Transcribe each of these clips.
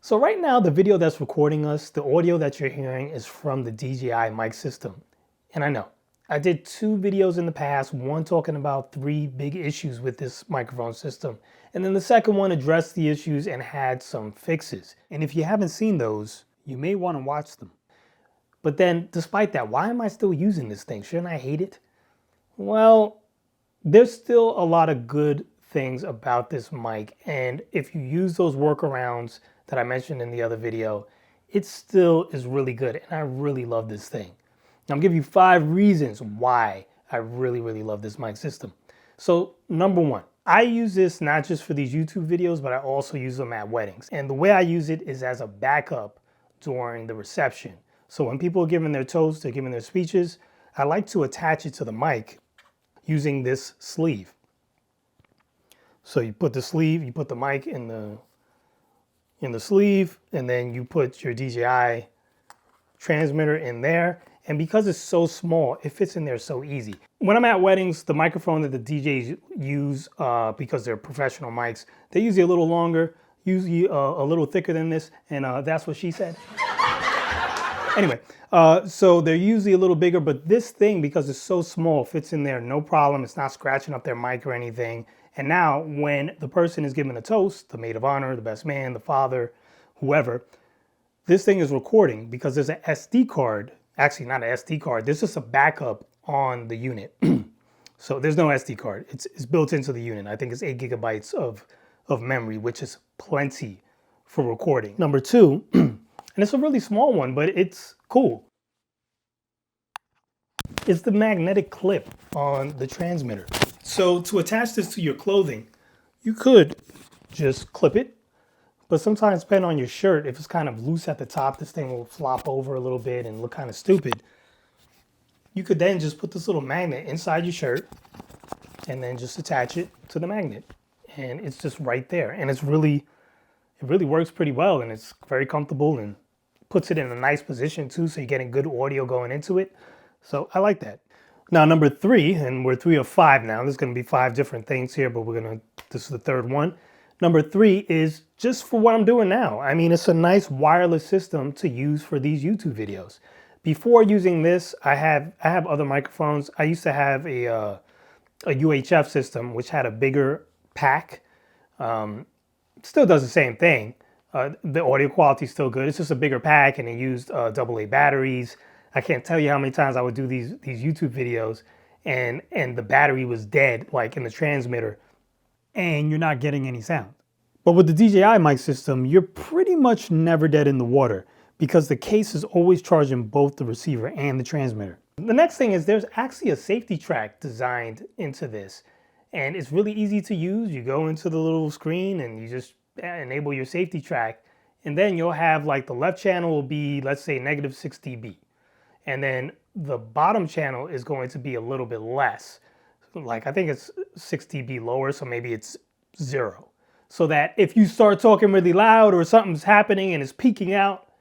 So right now, the video that's recording us, the audio that you're hearing is from the DJI Mic System. And I know, I did 2 videos in the past, one talking about 3 big issues with this microphone system. And then the second one addressed the issues and had some fixes. And if you haven't seen those, you may want to watch them. But then despite that, why am I still using this thing? Shouldn't I hate it? Well, there's still a lot of good things about this mic. And if you use those workarounds that I mentioned in the other video, it still is really good. And I really love this thing. Now, I'm giving you 5 reasons why I really love this mic system. So number 1, I use this not just for these YouTube videos, but I also use them at weddings. And the way I use it is as a backup during the reception. So when people are giving their toasts, they're giving their speeches, I like to attach it to the mic using this sleeve. So you put the sleeve, you put the mic in the sleeve, and then you put your DJI transmitter in there. And because it's so small, it fits in there so easy. When I'm at weddings, the microphone that the DJs use, because they're professional mics, they're usually a little longer, usually a little thicker than this, and that's what she said. Anyway, so they're usually a little bigger, but this thing, because it's so small, fits in there no problem. It's not scratching up their mic or anything. And now when the person is giving a toast, the maid of honor, the best man, the father, whoever, this thing is recording because there's an SD card, actually not an SD card, there's just a backup on the unit. So there's no SD card, it's built into the unit. I think it's 8 gigabytes of memory, which is plenty for recording. Number 2, and it's a really small one, but it's cool. It's the magnetic clip on the transmitter. So to attach this to your clothing, you could just clip it, but sometimes depending on your shirt, if it's kind of loose at the top, this thing will flop over a little bit and look kind of stupid. You could then just put this little magnet inside your shirt and then just attach it to the magnet. And it's just right there. And it really works pretty well, and it's very comfortable and puts it in a nice position too, so you're getting good audio going into it. So I like that. Now, number 3, and we're 3 of 5 now. There's going to be 5 different things here, but this is the 3rd one. Number 3 is just for what I'm doing now. I mean, it's a nice wireless system to use for these YouTube videos. Before using this, I have other microphones. I used to have a UHF system, which had a bigger pack. Still does the same thing. The audio quality is still good. It's just a bigger pack, and it used AA batteries. I can't tell you how many times I would do these YouTube videos and the battery was dead, like in the transmitter, and you're not getting any sound. But with the DJI mic system, you're pretty much never dead in the water because the case is always charging both the receiver and the transmitter. The next thing is there's actually a safety track designed into this, and it's really easy to use. You go into the little screen and you just enable your safety track, and then you'll have, like, the left channel will be, let's say, -6 dB. And then the bottom channel is going to be a little bit less. Like, I think it's 6 dB lower, so maybe it's 0. So that if you start talking really loud or something's happening and it's peaking out,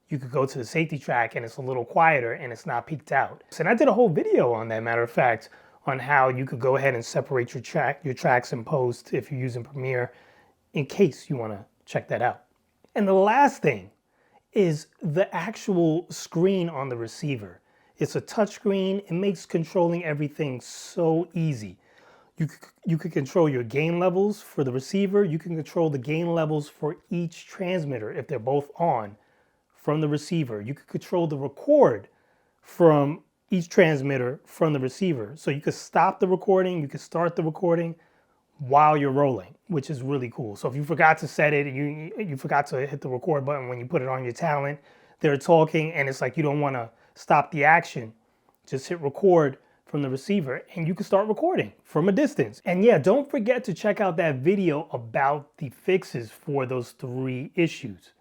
you could go to the safety track and it's a little quieter and it's not peaked out. And I did a whole video on that, matter of fact, on how you could go ahead and separate your tracks in post if you're using Premiere, in case you want to check that out. And the last thing is the actual screen on the receiver. It's a touch screen. It makes controlling everything so easy. You could control your gain levels for the receiver. You can control the gain levels for each transmitter if they're both on from the receiver. You could control the record from each transmitter from the receiver. So you could stop the recording, you could start the recording while you're rolling, which is really cool. So if you forgot to set it, you forgot to hit the record button when you put it on your talent, they're talking and it's like you don't want to stop the action, just hit record from the receiver and you can start recording from a distance. And yeah, don't forget to check out that video about the fixes for those 3 issues.